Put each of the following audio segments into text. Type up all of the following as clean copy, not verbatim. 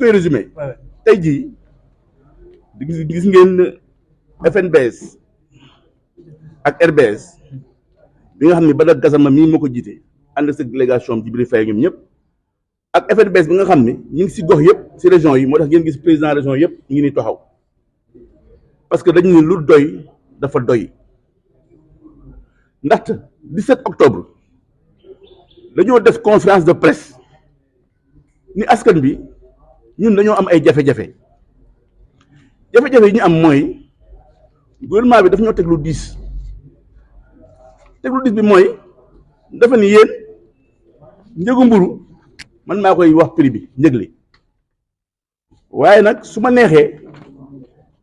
koy résumé tey jii gis ngeen FNBS ak RBS bi nga xam ne Bada Gassama mii moo ko jiite ànd sa délégation am Djibril Faye ñoom ñëpp ak FNBS bi nga xam ne ñu ngi si gox yëpp si région yi moo tax ngeen gis président région yëpp ñu ngi ni taxaw parce que dañu ne lu doy dafa doy ndaxte 17 octobre dañoo def conférence de presse ni askan bi ñun dañoo am ay jafe-jafe yi ñu am mooy gouvernement bi daf ñoo teg lu diis bi mooy dafa ni yéen njëgu mburu man maa koy wax prix bi njëg li waaye nag su ma neexee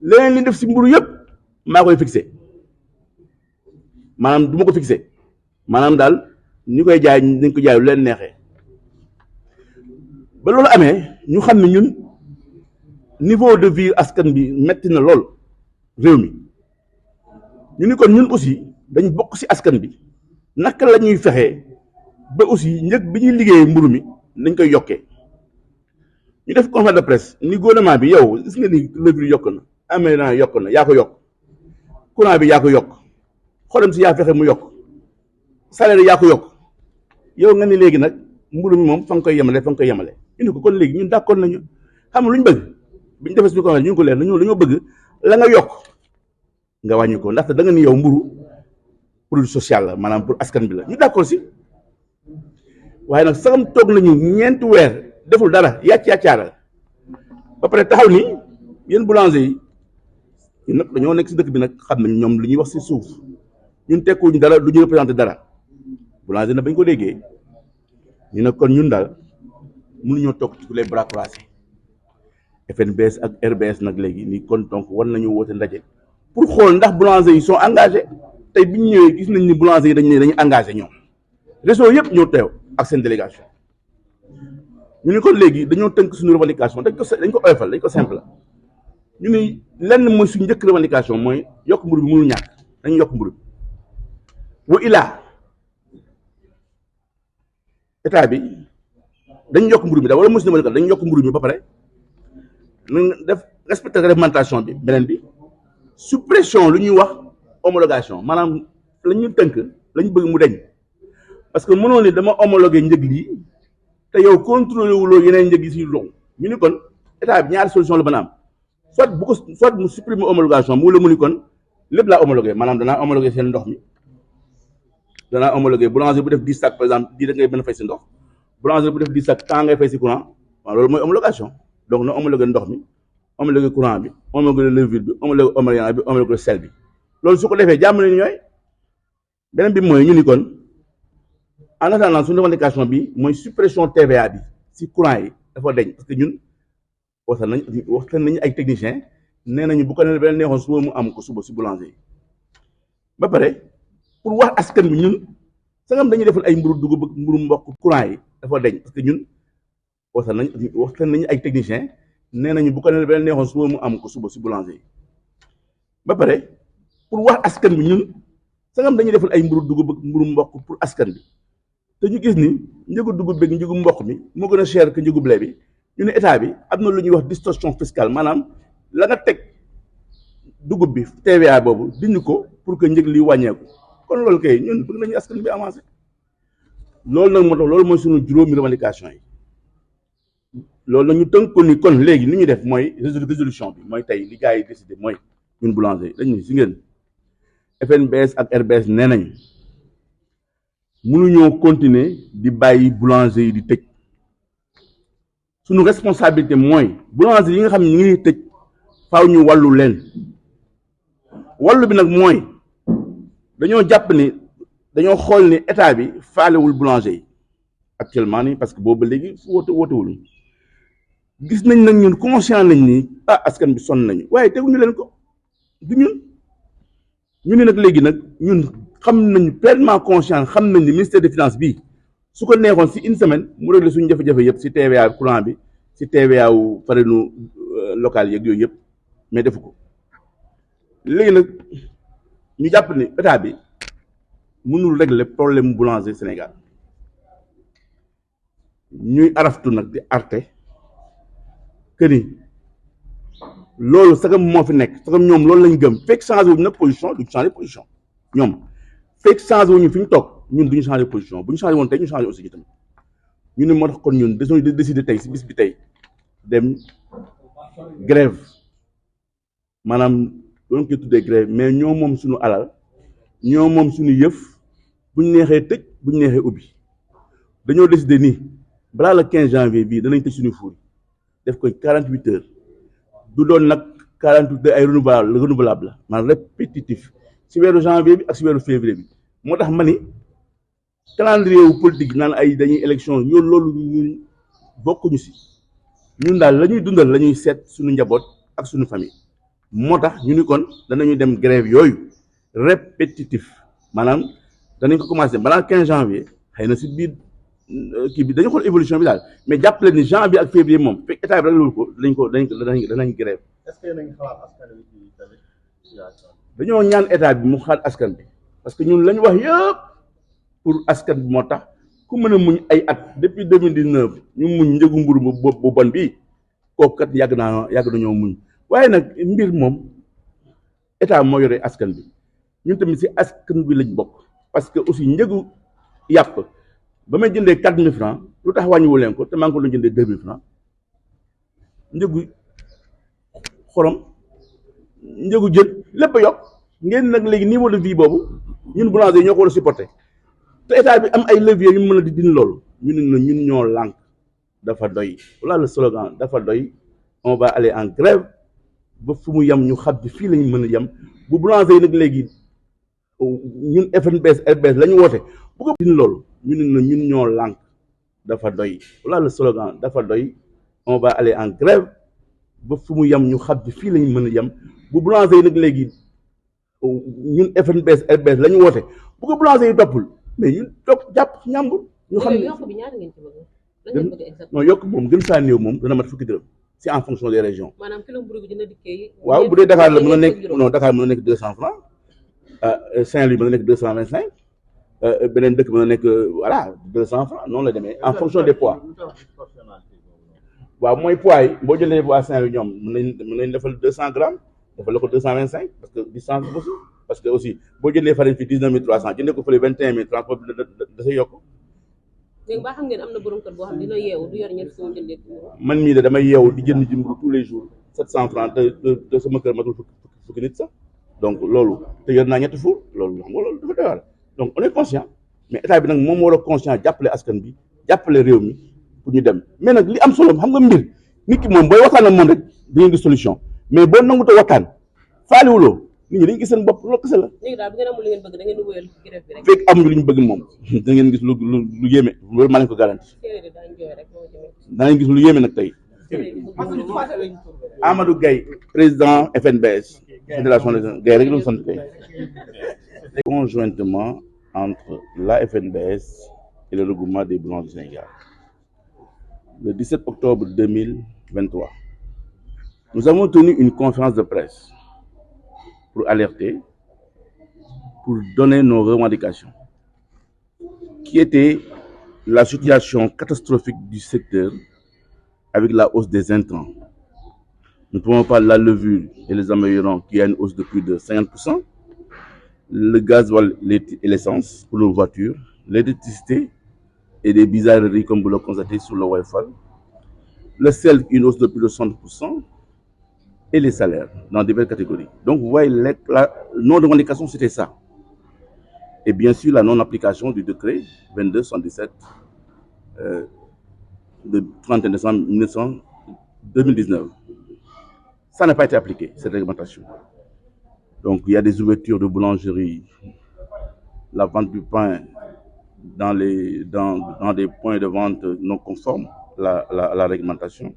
leneen li def si mburu yëpp maa koy fixé maanaam du ma ko fixé maanaam daal ñu koy jaay dañ ko jaay lu leen neexee ba loolu amee ñu xam ne ñun niveau de vie askan bi metti na lool réew mi ñu ni kon ñun aussi dañ bokk ci askan bi naka la ñuy fexee ba aussi njëg bi ñuy liggéeyee mburu mi nañ koy yokkee ñu def conférence de presse ni gouvernement bi yow gis nga ni levure yokk na améran yokk na yaa ko yokk courant bi yaa ko yokk xorom si yaa fexe mu yokk salaire yaa ko yokk yow nga ni léegi nag mburu mi moom fa nga koy yemale ñu ne ko kon léegi ñun d'accord nañu xam lu ñu bëgg bi ñu defee suñu conférence ñu ko leer dañoo bëgg la nga yokk nga wàññi ko ndaxte da nga ni yow mburu produit social la maanaam pour askan bi la ñu d'accord si waaye nag saxam toog nañu ñeenti weer deful dara yàccaaral ba pare taxaw ni yéen boulanger yi ñun nag dañoo nekk si dëkk bi nag xam nañ ñoom lu ñuy wax si suuf ñun tekkuñu dara du ñu représenté dara boulanger nag bañ ko déggee ñu ne kon ñun daal mënuñoo toog ci les bras croisés FNBS ak RBS nag léegi ni kon donc war nañu woote ndaje pour xool ndax boulanger yi sont engagés tey bi ñu ñëwee gis nañ ni boulanger yi dañu engagé ñoom réseau yëpp ñoo teew ak seen délégation ñu ni kon léegi dañoo tënk suñu revendication dañ ko oyofal dañ ko simple ñu ni lenn mooy suñu njëkk revendication mooy yokk mburu bi mënul ñàkk dañu yokk mburu bi wa ilaa état bi dañu yokk mburu mi da wala mosi na dañu yokk mburu mi ba pare nañ def respecter réglementation bi beneen bi suppression lu ñuy wax homologation maanaam la ñu tënk la ñu bëgg mu deñ parce que mënoo ni dama homologué njëg lii te yow contrôlé wuloo yeneen njëg yi si loxo ñu ni kon état bi ñaari solution la mën a am soit mu supprimer homologation mu la mu ni kon lépp laa homologué maanaam danaa homologué seen ndox mi danaa homologué boulanger bu def 10 sacs par exemple di da ngay mën a fay si ndox boulanger bu def 10 sacs temps ngay fay si courant waaw loolu mooy homologation donc na homologué ndox mi homologué courant bi homologué levure bi homologué omariant bi homologué sel bi loolu su ko defee jàmm nañu ñooy beneen bi mooy ñu ni kon en attendant suñu revendication bi mooy suppression TVA bi si courant yi dafa deñ parce que ñun waxtaan nañu ay techniciens nee nañu bu ko nee beneen neexoon suba mu am ko suba si boulanger yi ba pare pour wax askan bi ñun sagam dañuy defal ay mburu dugub mburu mboq courant yi dafa deñ parce que ñun waxtaan nañu ay techniciens nee nañu bu ko nee beneen neexoon suba mu am ko suba si boulanger yi ba pare pour wax askan bi ñun sagam dañuy defal ay mburu dugub mburu mboq pour askan bi te ñu gis ni njëgu dugub beeg njëgu mboq mi moo gën a cher que njëgu blé bi ñu ne état bi am na lu ñuy wax distorsion fiscale maanaam la nga teg dugub bi TVA boobu dindi ko pour que njëg li wàññeeku kon loolu kay ñun bëgg nañu askan bi avancé loolu nag moo tax loolu mooy suñu juróomi revendication yi loolu nag ñu tënk ko ni kon léegi li ñuy def mooy résolution bi mooy tey li gars yi décidé mooy ñun boulanger dañu si ngeen FNBS ak RBS nee nañ mënuñoo continuer di bàyyi boulanger yi di tëj suñu responsabilité mooy boulanger yi nga xam ne ñu ngi tëj faaw ñu wàllu leen wàllu bi nag mooy dañoo jàpp ni dañoo xool ni état bi faalewul boulanger yi actuellement nii parce que boobu léegi wootewul gis nañ nag ñun conscient nañ ni askan bi sonn nañu waaye teguñu leen ko du ñun ñu ne nag léegi nag ñun xam nañ pleinement conscient xam nañ ni ministère des finances bii su ko neexoon si une semaine mu réglé suñu jafe-jafe yëpp si TVA courant bi si TVA wu farine local yeeg yooyu yëpp mais defu ko léegi nag ñu jàpp ni état bi mënul régler problème boulanger Sénégal ñuy araftu nag di arte que ni loolu sagam moo fi nekk sagam ñoom loolu lañ gëm fekk changé wuñu nag position duñ changé position ñoom fekk changé wuñu fi ñu toog ñun duñu changé position bu ñu changé woon tey ñu changé aussi ñu tamit ñu ne moo tax kon ñun dañoo décider tey si bis bi tey dem grève maanaam doon koy tuddee grève mais ñoo moom suñu alal ñoo moom suñu yëf buñ neexee tëj buñ neexee ubbi dañoo décider nii balaa le 15 janvier bii danañ tëj suñu fuur def ko 48 heures du doon nag 48 heures ay renouvelable la maanaam répétitif si weeru janvier bi ak si weeru février bi moo tax ma ni calendrier wu politique naan ay dañuy élection ñoo loolu ñun bokkuñu si ñun daal la ñuy dundal la ñuy seet suñu njaboot ak suñu famille moo tax ñu ni kon danañu dem grève yooyu répétitif maanaam danañ ko commencé balaa 15 janvier xëy na si biir kii bi dañu xool évolution bi daal mais jàppale ni janvier ak février moom fekk état bi rek ko danañ grève. est-ce que nañ xalaat askan wi ci tamit dañoo ñaan état bi mu xalaat askan bi parce que ñun la ñu wax yëpp pour askan bi moo tax ku mën a muñ ay at depuis 2019 ñu muñ njëgu mburu bu bon bii kooku kat yàgg nañoo muñ waaye nag mbir moom état moo yore askan bi ñun tamit si askan bi lañ bokk parce que aussi njëgu yàpp ba may jëndee 4000 francs lu tax wàññiwu leen ko te maa ngi ko doon jëndee 2000 francs njëgu xorom njëgu jën lépp a yokk ngeen nag léegi niveau de vie boobu ñun boulanger ñoo ko war a supporter te état bi am ay levier yu mën a di dindi loolu ñun ñoo lànk dafa doy voilà le slogan dafa doy on va aller en grève ba fu mu yem ñu xam bi fii lañu mën a yem bu boulanger yi nag léegi ñun FNBS RBS la ñu woote bu ko dindi loolu ñun ñoo lànk dafa doy voilà le slogan dafa doy on va aller en grève ba fu mu yem ñu xam bi fii lañu mën a yem bu boulanger yi nag léegi ñun FNBS RBS la ñu woote bu ko boulanger yi toppul mais ñun topp jàpp ñàmbur ñu xam ne yokk bi ñaata ngeen ci bëgg non yokk moom gën saa néew moom dana mat fukki dërëm c'est en fonction des régions. maanaam kilo mburu bi dina dikkee. waaw bu dee Dakar la mën na nekk non Dakar mën na nekk 200 francs Saint-Louis mën na nekk 225 beneen dëkk mën na nekk voilà 200 francs noonu la demee en fonction des poids. waaw mooy poids yi boo jëlee waa Saint-Louis ñoom mën nañ defal 200 grammes defal la ko 225 parce que distance bi aussi parce que aussi boo jëlee farine fii 19300 jëndee ko fële 21000 transport bi da say yokk. léegi ba xam ngeen am na borom kër boo xam dina yeewu du yor ñett fu mu jëndee man mii de damay yeewu di jënd ji mburu tous les jours 700 francs te sama kër matul fukki nit sax donc loolu te yor naa ñetti fu loolu xam nga loolu dafa doy waar donc on est conscient mais état bi nag moom war a conscient jàppale askan bi jàppale réew mi pour ñu dem mais nag li am solo xam nga mbir nit ki moom booy waxtaan ak moom rek di ngeen gis solution mais boo nangu te waxtaan faaliwuloo nit ñi dañu gis seen bopp loolu kese la. léegi daal bu ngeen amul li ngeen bëgg da ngeen di wéyal grève bi rek. fekk amuñu li ñu bëgg moom da ngeen gis lu yéeme loolu maa leen ko garanti. danañ gis lu yéeme nag tey. Amadou Gaye président FNBS fédération des Gaye rek la sant tey. Conjointement entre la FNBS et le regroupement des boulangers du Sénégal le 17 octobre 2023 nous avons tenu une conférence de presse pour alerter, pour donner nos revendications, qui était la situation catastrophique du secteur avec la hausse des intrants. Nous ne pouvons pas la levure et les améliorants qui a une hausse de plus de 50%, le gasoil et l'essence pour nos voitures, l'électricité et des bizarreries comme vous le constatez sur le Wi-Fi, le sel une hausse de plus de 60%, et les salaires dans diverses catégories. Donc vous voyez, nos revendications c'était ça. Et bien sûr la non-application du décret 2277 de 31 décembre 2019. Ça n'a pas été appliqué, cette réglementation. Donc il y a des ouvertures de boulangerie, la vente du pain dans des points de vente non conformes à la réglementation.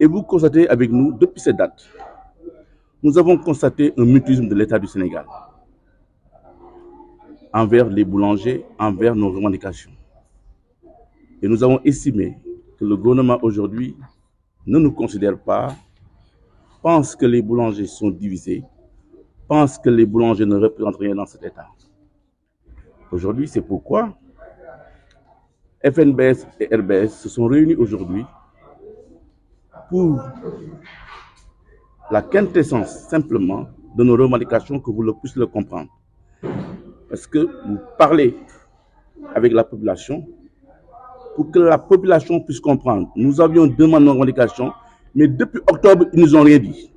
Et vous constatez avec nous, depuis cette date, nous avons constaté un mutisme de l'État du Sénégal envers les boulangers, envers nos revendications. Et nous avons estimé que le gouvernement aujourd'hui ne nous considère pas, pense que les boulangers sont divisés, pense que les boulangers ne représentent rien dans cet État. Aujourd'hui, c'est pourquoi FNBS et RBS se sont réunis aujourd'hui pour la quintessence simplement de nos revendications que vous puissiez le comprendre. Parce que vous parlez avec la population pour que la population puisse comprendre. Nous avions demandé nos revendications, mais depuis octobre, ils ne nous ont rien dit.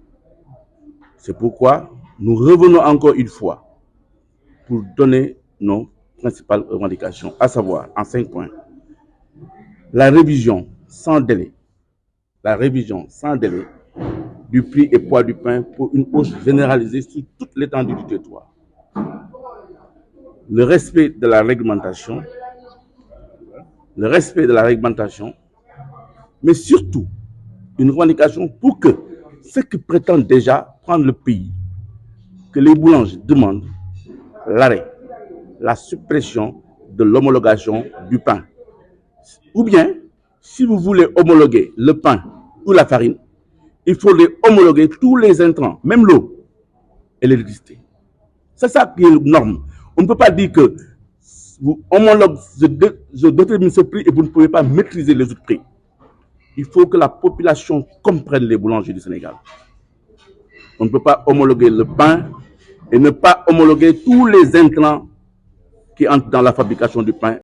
C'est pourquoi nous revenons encore une fois pour donner nos principales revendications, à savoir en 5 points. La révision sans délai du prix et poids du pain pour une hausse généralisée sur toute l'étendue du territoire. Le respect de la réglementation, mais surtout une revendication pour que ceux qui prétendent déjà prendre le pays, que les boulangers demandent l'arrêt, la suppression de l'homologation du pain. Ou bien, si vous voulez homologuer le pain ou la farine, il faudrait homologuer tous les intrants, même l'eau et l'électricité. C'est ça qui est la norme. On ne peut pas dire que vous homologuez, je détermine ce prix et vous ne pouvez pas maîtriser les autres prix. Il faut que la population comprenne les boulangers du Sénégal. On ne peut pas homologuer le pain et ne pas homologuer tous les intrants qui entrent dans la fabrication du pain.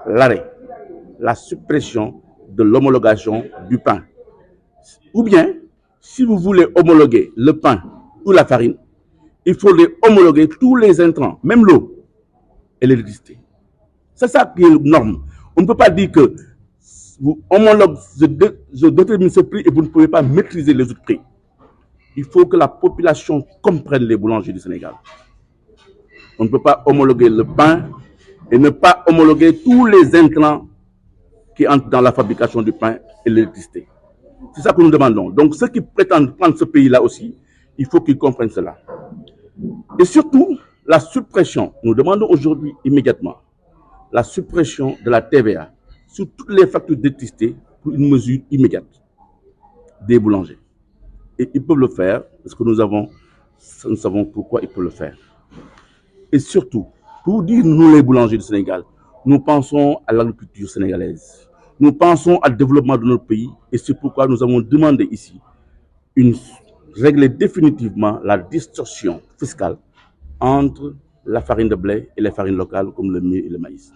L'arrêt, la suppression de l'homologation du pain. Ou bien, si vous voulez homologuer le pain ou la farine, il faudrait homologuer tous les intrants, même l'eau et l'électricité. C'est ça qui est la norme. On ne peut pas dire que vous homologuez, je détermine ce prix et vous ne pouvez pas maîtriser les autres prix. Il faut que la population comprenne les boulangers du Sénégal. On ne peut pas homologuer le pain et ne pas homologuer tous les intrants qui entrent dans la fabrication du pain et l'électricité. C'est ça que nous demandons. Donc ceux qui prétendent prendre ce pays-là aussi, il faut qu'ils comprennent cela. Et surtout, la suppression, nous demandons aujourd'hui immédiatement la suppression de la TVA sur toutes les factures d'électricité pour une mesure immédiate des boulangers. Et ils peuvent le faire parce que nous savons pourquoi ils peuvent le faire. Et surtout, pour dire nous les boulangers du Sénégal, nous pensons à l'agriculture sénégalaise. Nous pensons au développement de notre pays et c'est pourquoi nous avons demandé ici régler définitivement la distorsion fiscale entre la farine de blé et les farines locales comme le mil et le maïs.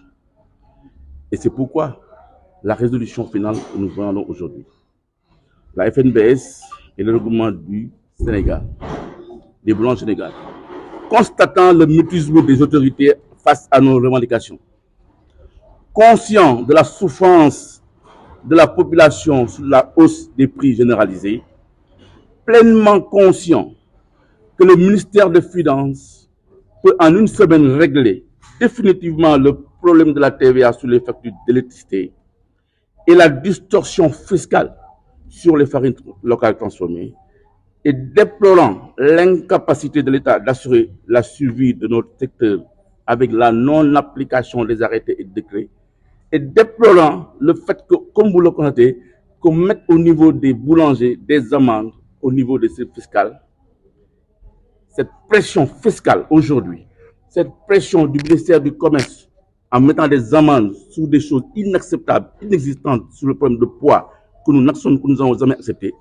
Et c'est pourquoi la résolution finale que nous prenons aujourd'hui, la FNBS et le regroupement du Sénégal, des boulangers sénégalais, constatant le mutisme des autorités face à nos revendications, conscient de la souffrance de la population sur la hausse des prix généralisés, pleinement conscient que le ministère des Finances peut en une semaine régler définitivement le problème de la TVA sur les factures d'électricité et la distorsion fiscale sur les farines locales transformées, et déplorant l'incapacité de l'État d'assurer la survie de notre secteur avec la non-application des arrêtés et décrets, et déplorant le fait que, comme vous le constatez, qu'on mette au niveau des boulangers des amendes au niveau des services fiscaux. Cette pression fiscale aujourd'hui, cette pression du ministère du Commerce en mettant des amendes sur des choses inacceptables, inexistantes sur le problème de poids que nous n'avons jamais accepté,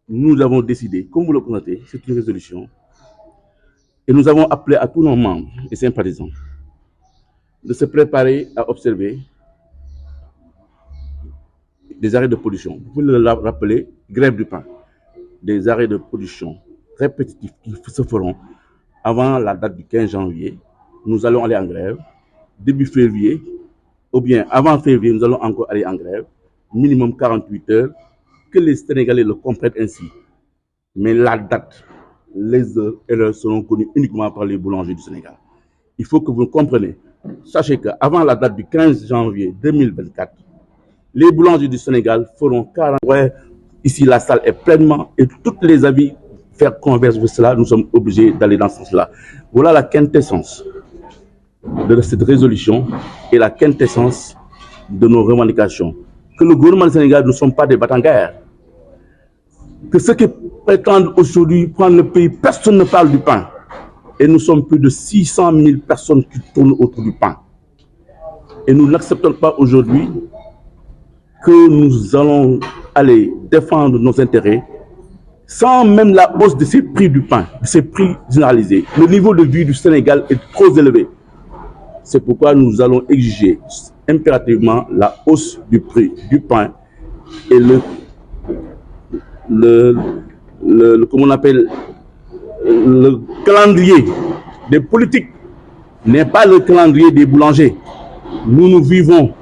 nous avons décidé, comme vous le constatez, c'est une résolution, et nous avons appelé à tous nos membres et sympathisants de se préparer à observer des arrêts de production. Vous pouvez le rappeler, grève du pain, des arrêts de production répétitifs qui se feront avant la date du 15 janvier. Nous allons aller en grève. Début février, ou bien avant février, nous allons encore aller en grève. Minimum 48 heures, que les Sénégalais le comprennent ainsi. Mais la date, les heures et l'heure seront connues uniquement par les boulangers du Sénégal. Il faut que vous compreniez. Sachez qu'avant la date du 15 janvier 2024, les boulangers du Sénégal feront 40 heures. Ici, la salle est pleinement, et tous les avis faire converger de cela, nous sommes obligés d'aller dans ce sens-là. Voilà la quintessence de cette résolution et la quintessence de nos revendications. Que le gouvernement du Sénégal ne sont pas des batanguères. Que ceux qui prétendent aujourd'hui prendre le pays, personne ne parle du pain. Et nous sommes plus de 600 000 personnes qui tournent autour du pain. Et nous n'acceptons pas aujourd'hui que nous allons aller défendre nos intérêts sans même la hausse de ces prix du pain, de ces prix généralisés. Le niveau de vie du Sénégal est trop élevé. C'est pourquoi nous allons exiger impérativement la hausse du prix du pain et comment on appelle, le calendrier des politiques n'est pas le calendrier des boulangers. Nous vivons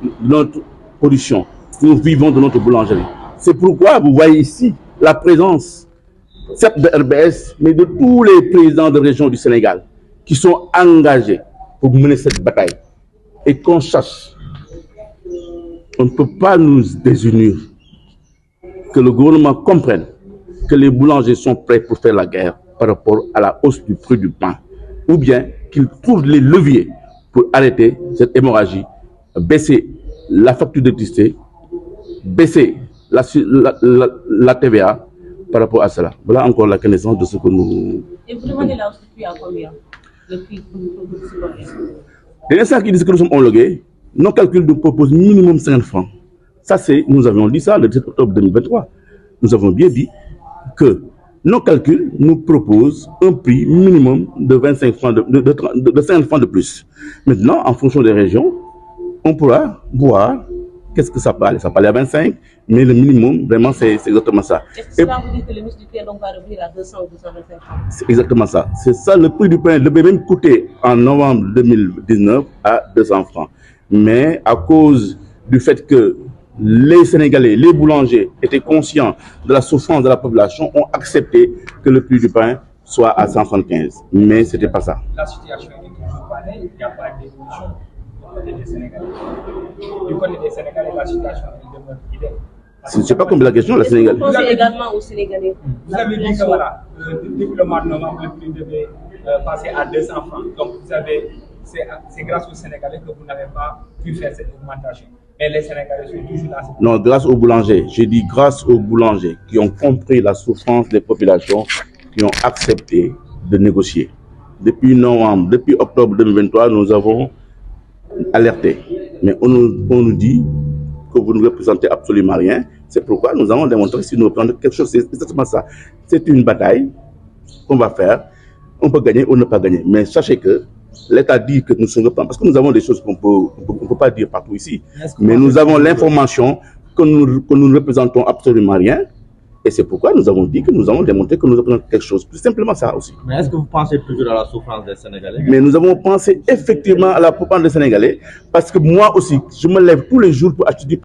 de notre production, nous vivons de notre boulangerie. C'est pourquoi vous voyez ici la présence, certes de RBS, mais de tous les présidents de région du Sénégal qui sont engagés pour mener cette bataille. Et qu'on sache, on ne peut pas nous désunir, que le gouvernement comprenne que les boulangers sont prêts pour faire la guerre par rapport à la hausse du prix du pain, ou bien qu'ils trouvent les leviers pour arrêter cette hémorragie, baisser la facture d'électricité, baisser la TVA par rapport à cela. Voilà encore la connaissance de ce que nous... Et vous demandez la hausse du prix à combien? Le prix pour vous supporter? Les instants qui disent que nous sommes homologués, nos calculs nous proposent minimum 50 francs. Ça, c'est, nous avions dit ça le 17 octobre 2023. Nous avons bien dit que nos calculs nous proposent un prix minimum de 25 francs de 50 francs de plus. Maintenant, en fonction des régions, on pourra voir qu'est-ce que ça peut aller. Ça peut aller à 25, mais le minimum, vraiment, c'est exactement ça. Est-ce que cela vous dit que le ministre du pain donc va revenir à 200 ou 225 francs? C'est exactement ça. C'est ça, le prix du pain devait même coûter en novembre 2019 à 200 francs. Mais à cause du fait que les Sénégalais, les boulangers étaient conscients de la souffrance de la population, ont accepté que le prix du pain soit à 175. Mais ce n'était pas ça. La situation est toujours pareille, il n'y a pas d'évolution du côté des Sénégalais. Du côté des Sénégalais, la situation demeure idéale. Je ne sais pas combien la question, la Sénégalais. Vous pensez également aux Sénégalais? Vous avez dit que voilà, depuis le mois de novembre, le prix devait passer à 200 francs. Donc vous avez, c'est grâce aux Sénégalais que vous n'avez pas pu faire cette augmentation. Mais les Sénégalais sont toujours là. Non, grâce aux boulangers. J'ai dit grâce aux boulangers qui ont compris la souffrance des populations, qui ont accepté de négocier. Depuis novembre, depuis octobre 2023, nous avons alerté. Mais on nous dit que vous ne représentez absolument rien. C'est pourquoi nous avons démontré que si nous reprenons quelque chose, c'est exactement ça. C'est une bataille qu'on va faire. On peut gagner ou ne pas gagner. Mais sachez que l'État dit que nous sommes reprendre, parce que nous avons des choses qu'on ne peut pas dire partout ici. Mais nous avons l'information que nous ne représentons absolument rien. Et c'est pourquoi nous avons dit que nous avons démontré que nous représentons quelque chose. C'est simplement ça aussi. Mais est-ce que vous pensez toujours à la souffrance des Sénégalais? Mais nous avons pensé effectivement à la souffrance des Sénégalais, parce que moi aussi, je me lève tous les jours pour acheter du